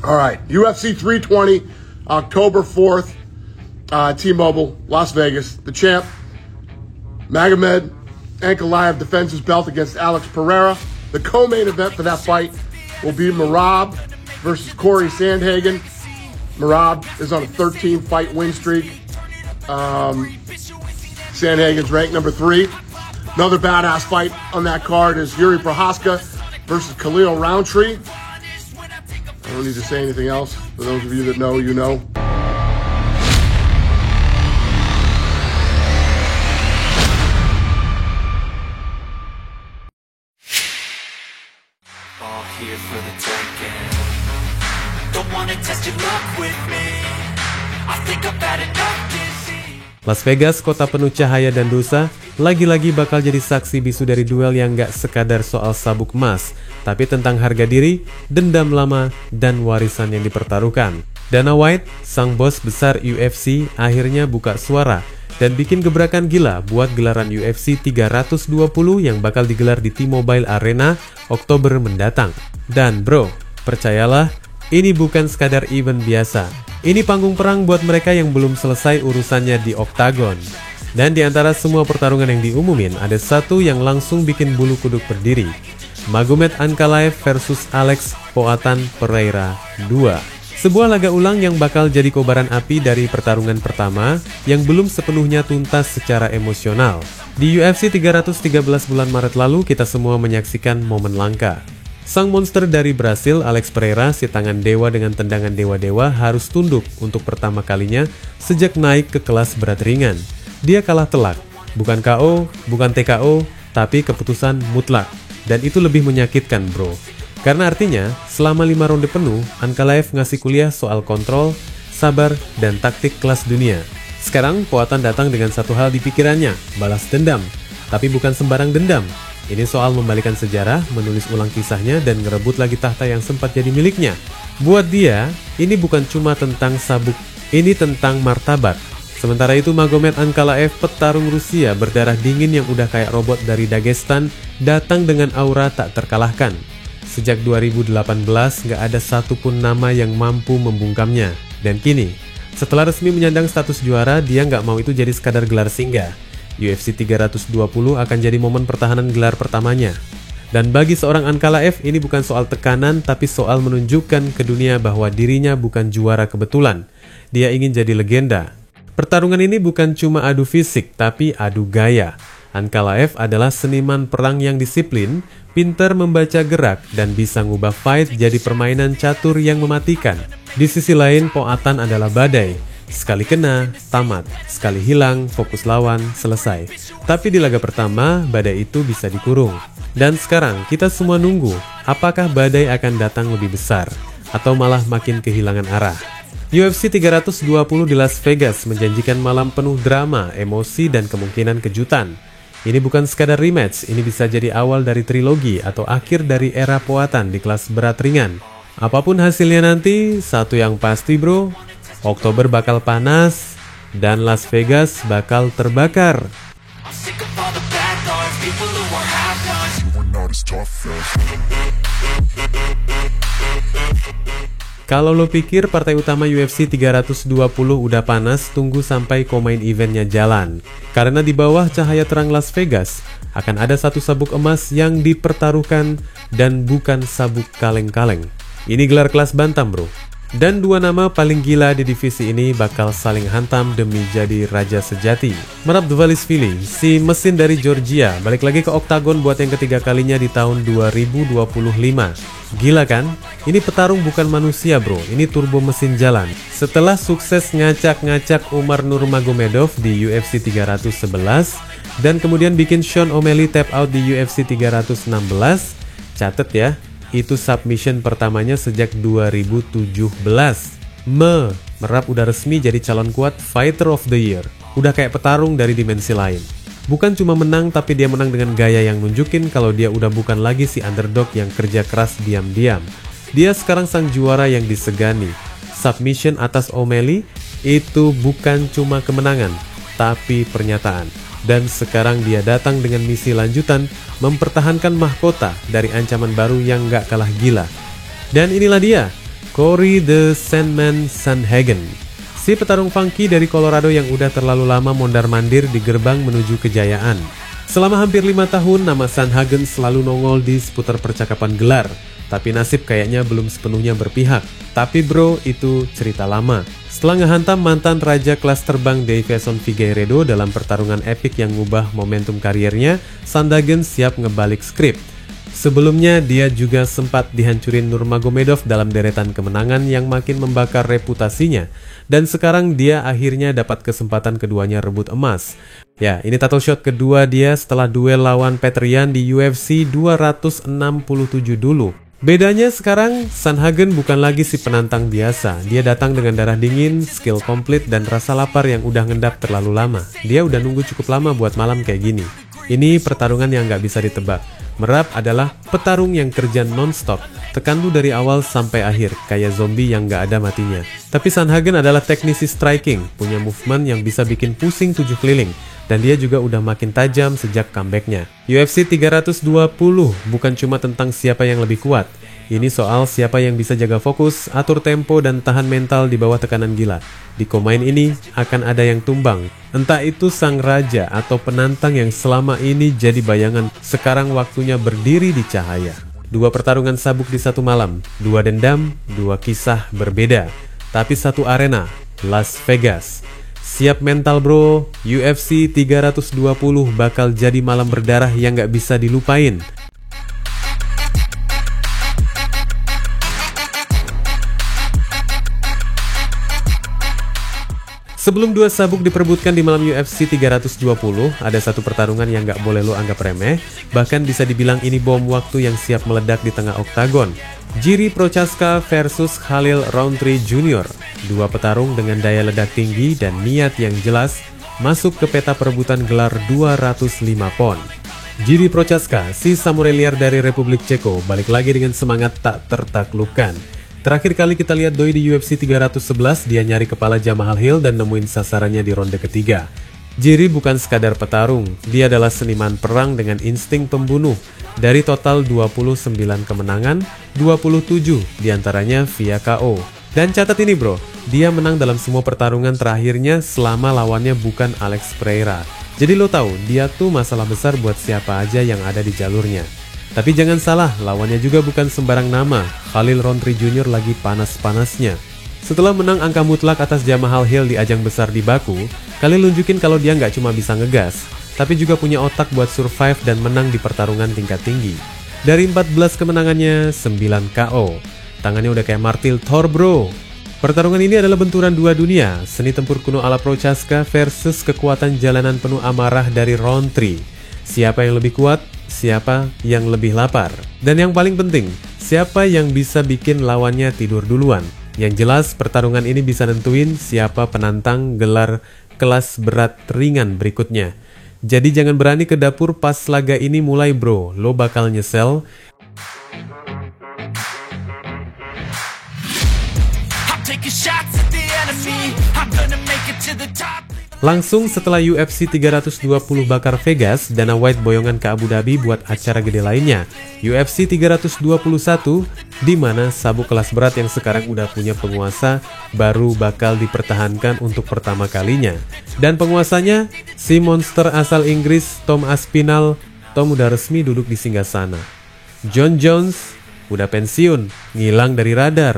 All right, UFC 320, October 4th, T-Mobile, Las Vegas. The champ, Magomed Ankalaev, defends his belt against Alex Pereira. The co-main event for that fight will be Merab versus Corey Sandhagen. Merab is on a 13-fight win streak. Sandhagen's ranked number 3. Another badass fight on that card is Yuri Prochazka versus Khalil Roundtree. I don't need to say anything else. For those of you that know, you know. All here for the taking. Don't wanna test your luck with me. I think I've had enough disease. Las Vegas, kota penuh cahaya dan dosa, lagi-lagi bakal jadi saksi bisu dari duel yang gak sekadar soal sabuk emas, tapi tentang harga diri, dendam lama, dan warisan yang dipertaruhkan. Dana White, sang bos besar UFC, akhirnya buka suara dan bikin gebrakan gila buat gelaran UFC 320 yang bakal digelar di T-Mobile Arena Oktober mendatang. Dan bro, percayalah, ini bukan sekadar event biasa. Ini panggung perang buat mereka yang belum selesai urusannya di Oktagon. Dan di antara semua pertarungan yang diumumin, ada satu yang langsung bikin bulu kuduk berdiri. Magomed Ankalaev versus Alex Poatan Pereira 2. Sebuah laga ulang yang bakal jadi kobaran api dari pertarungan pertama yang belum sepenuhnya tuntas secara emosional. Di UFC 313 bulan Maret lalu, kita semua menyaksikan momen langka. Sang monster dari Brasil, Alex Pereira, si tangan dewa dengan tendangan dewa-dewa, harus tunduk untuk pertama kalinya sejak naik ke kelas berat ringan. Dia kalah telak, bukan KO, bukan TKO, tapi keputusan mutlak. Dan itu lebih menyakitkan bro. Karena artinya, selama 5 ronde penuh, Ankalaev ngasih kuliah soal kontrol, sabar, dan taktik kelas dunia. Sekarang, Poatan datang dengan satu hal di pikirannya, balas dendam. Tapi bukan sembarang dendam. Ini soal membalikan sejarah, menulis ulang kisahnya, dan ngerebut lagi tahta yang sempat jadi miliknya. Buat dia, ini bukan cuma tentang sabuk, ini tentang martabat. Sementara itu, Magomed Ankalaev, petarung Rusia berdarah dingin yang udah kayak robot dari Dagestan, datang dengan aura tak terkalahkan. Sejak 2018, nggak ada satupun nama yang mampu membungkamnya. Dan kini, setelah resmi menyandang status juara, dia nggak mau itu jadi sekadar gelar singgah. UFC 320 akan jadi momen pertahanan gelar pertamanya. Dan bagi seorang Ankalaev, ini bukan soal tekanan, tapi soal menunjukkan ke dunia bahwa dirinya bukan juara kebetulan. Dia ingin jadi legenda. Pertarungan ini bukan cuma adu fisik, tapi adu gaya. Ankalaev adalah seniman perang yang disiplin, pintar membaca gerak, dan bisa ngubah fight jadi permainan catur yang mematikan. Di sisi lain, Poatan adalah badai. Sekali kena, tamat. Sekali hilang, fokus lawan, selesai. Tapi di laga pertama, badai itu bisa dikurung. Dan sekarang, kita semua nunggu, apakah badai akan datang lebih besar, atau malah makin kehilangan arah. UFC 320 di Las Vegas menjanjikan malam penuh drama, emosi, dan kemungkinan kejutan. Ini bukan sekadar rematch, ini bisa jadi awal dari trilogi atau akhir dari era Poatan di kelas berat ringan. Apapun hasilnya nanti, satu yang pasti bro, Oktober bakal panas, dan Las Vegas bakal terbakar. Kalau lo pikir partai utama UFC 320 udah panas, tunggu sampai co-main eventnya jalan. Karena di bawah cahaya terang Las Vegas, akan ada satu sabuk emas yang dipertaruhkan dan bukan sabuk kaleng-kaleng. Ini gelar kelas bantam bro. Dan dua nama paling gila di divisi ini bakal saling hantam demi jadi raja sejati. Merab Dvalishvili, si mesin dari Georgia, balik lagi ke Oktagon buat yang ketiga kalinya di tahun 2025. Gila kan? Ini petarung bukan manusia bro, ini turbo mesin jalan. Setelah sukses ngacak-ngacak Umar Nurmagomedov di UFC 311, dan kemudian bikin Sean O'Malley tap out di UFC 316, catet ya, itu submission pertamanya sejak 2017. Merab udah resmi jadi calon kuat Fighter of the Year. Udah kayak petarung dari dimensi lain. Bukan cuma menang, tapi dia menang dengan gaya yang nunjukin kalau dia udah bukan lagi si underdog yang kerja keras diam-diam. Dia sekarang sang juara yang disegani. Submission atas O'Malley itu bukan cuma kemenangan, tapi pernyataan. Dan sekarang dia datang dengan misi lanjutan, mempertahankan mahkota dari ancaman baru yang gak kalah gila. Dan inilah dia, Corey the Sandman Sandhagen. Si petarung funky dari Colorado yang udah terlalu lama mondar-mandir di gerbang menuju kejayaan. Selama hampir 5 tahun, nama Sandhagen selalu nongol di seputar percakapan gelar. Tapi nasib kayaknya belum sepenuhnya berpihak. Tapi bro, itu cerita lama. Setelah ngehantam mantan raja kelas terbang Deiveson Figueiredo dalam pertarungan epik yang ngubah momentum karirnya, Sandhagen siap ngebalik skrip. Sebelumnya, dia juga sempat dihancurin Nurmagomedov dalam deretan kemenangan yang makin membakar reputasinya. Dan sekarang dia akhirnya dapat kesempatan keduanya rebut emas. Ya, ini title shot kedua dia setelah duel lawan Petrian di UFC 267 dulu. Bedanya sekarang, Sandhagen bukan lagi si penantang biasa. Dia datang dengan darah dingin, skill komplit, dan rasa lapar yang udah ngendap terlalu lama. Dia udah nunggu cukup lama buat malam kayak gini. Ini pertarungan yang gak bisa ditebak. Merab adalah petarung yang kerja non-stop, tekan lu dari awal sampai akhir, kayak zombie yang gak ada matinya. Tapi Sandhagen adalah teknisi striking, punya movement yang bisa bikin pusing 7 keliling. Dan dia juga udah makin tajam sejak comebacknya. UFC 320 bukan cuma tentang siapa yang lebih kuat. Ini soal siapa yang bisa jaga fokus, atur tempo, dan tahan mental di bawah tekanan gila. Di Komain ini akan ada yang tumbang. Entah itu sang raja atau penantang yang selama ini jadi bayangan, sekarang waktunya berdiri di cahaya. 2 pertarungan sabuk di satu malam, 2 dendam, 2 kisah berbeda. Tapi satu arena, Las Vegas. Siap mental bro, UFC 320 bakal jadi malam berdarah yang gak bisa dilupain. Sebelum 2 sabuk diperebutkan di malam UFC 320, ada satu pertarungan yang gak boleh lo anggap remeh, bahkan bisa dibilang ini bom waktu yang siap meledak di tengah oktagon. Jiří Procházka versus Khalil Rountree Jr. 2 petarung dengan daya ledak tinggi dan niat yang jelas masuk ke peta perebutan gelar 205 pon. Jiří Procházka, si samurai liar dari Republik Ceko, balik lagi dengan semangat tak tertaklukkan. Terakhir kali kita lihat doi di UFC 311, dia nyari kepala Jamahal Hill dan nemuin sasarannya di ronde ketiga. Jiří bukan sekadar petarung, dia adalah seniman perang dengan insting pembunuh. Dari total 29 kemenangan, 27 diantaranya via KO. Dan catat ini bro, dia menang dalam semua pertarungan terakhirnya selama lawannya bukan Alex Pereira. Jadi lo tahu, dia tuh masalah besar buat siapa aja yang ada di jalurnya. Tapi jangan salah, lawannya juga bukan sembarang nama. Khalil Rountree Jr. lagi panas-panasnya. Setelah menang angka mutlak atas Jamahal Hill di ajang besar di Baku, Khalil nunjukin kalau dia nggak cuma bisa ngegas, tapi juga punya otak buat survive dan menang di pertarungan tingkat tinggi. Dari 14 kemenangannya, 9 KO. Tangannya udah kayak martil Thor bro. Pertarungan ini adalah benturan 2 dunia, seni tempur kuno ala Procházka versus kekuatan jalanan penuh amarah dari Rountree. Siapa yang lebih kuat? Siapa yang lebih lapar? Dan yang paling penting, siapa yang bisa bikin lawannya tidur duluan? Yang jelas, pertarungan ini bisa nentuin siapa penantang gelar kelas berat ringan berikutnya. Jadi jangan berani ke dapur pas laga ini mulai bro, lo bakal nyesel. Langsung setelah UFC 320 bakar Vegas, Dana White boyongan ke Abu Dhabi buat acara gede lainnya, UFC 321, di mana sabuk kelas berat yang sekarang udah punya penguasa baru bakal dipertahankan untuk pertama kalinya. Dan penguasanya, si monster asal Inggris Tom Aspinall. Tom udah resmi duduk di singgasana. John Jones udah pensiun, ngilang dari radar.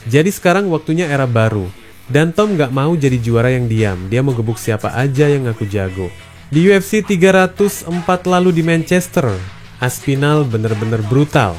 Jadi sekarang waktunya era baru. Dan Tom gak mau jadi juara yang diam, dia mau gebuk siapa aja yang ngaku jago. Di UFC 304 lalu di Manchester, Aspinall bener-bener brutal.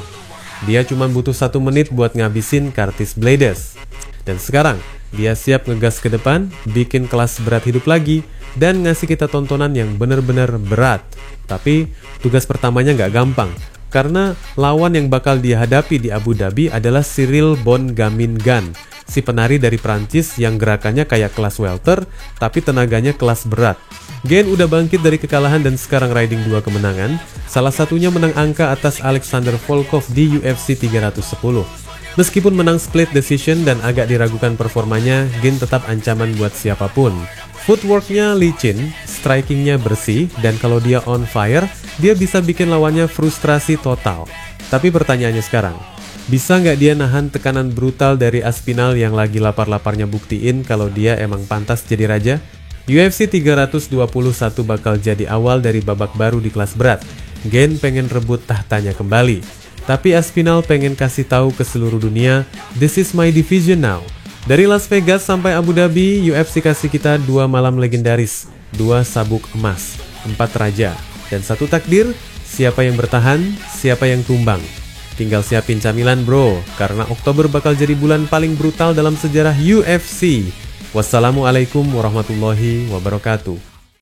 Dia cuma butuh 1 menit buat ngabisin Curtis Blaydes. Dan sekarang, dia siap ngegas ke depan, bikin kelas berat hidup lagi, dan ngasih kita tontonan yang bener-bener berat. Tapi, tugas pertamanya gak gampang, karena lawan yang bakal dia hadapi di Abu Dhabi adalah Cyril Bongamingan, si penari dari Prancis yang gerakannya kayak kelas welter, tapi tenaganya kelas berat. Gen udah bangkit dari kekalahan dan sekarang riding 2 kemenangan, salah satunya menang angka atas Alexander Volkov di UFC 310. Meskipun menang split decision dan agak diragukan performanya, Gen tetap ancaman buat siapapun. Footworknya licin, strikingnya bersih, dan kalau dia on fire, dia bisa bikin lawannya frustrasi total. Tapi pertanyaannya sekarang, Bisa nggak dia nahan tekanan brutal dari Aspinall yang lagi lapar-laparnya buktiin kalau dia emang pantas jadi raja? UFC 321 bakal jadi awal dari babak baru di kelas berat. Gane pengen rebut tahtanya kembali. Tapi Aspinall pengen kasih tahu ke seluruh dunia, this is my division now. Dari Las Vegas sampai Abu Dhabi, UFC kasih kita 2 malam legendaris, 2 sabuk emas, 4 raja, dan 1 takdir, siapa yang bertahan, siapa yang tumbang. Tinggal siapin camilan bro, karena Oktober bakal jadi bulan paling brutal dalam sejarah UFC. Wassalamualaikum warahmatullahi wabarakatuh.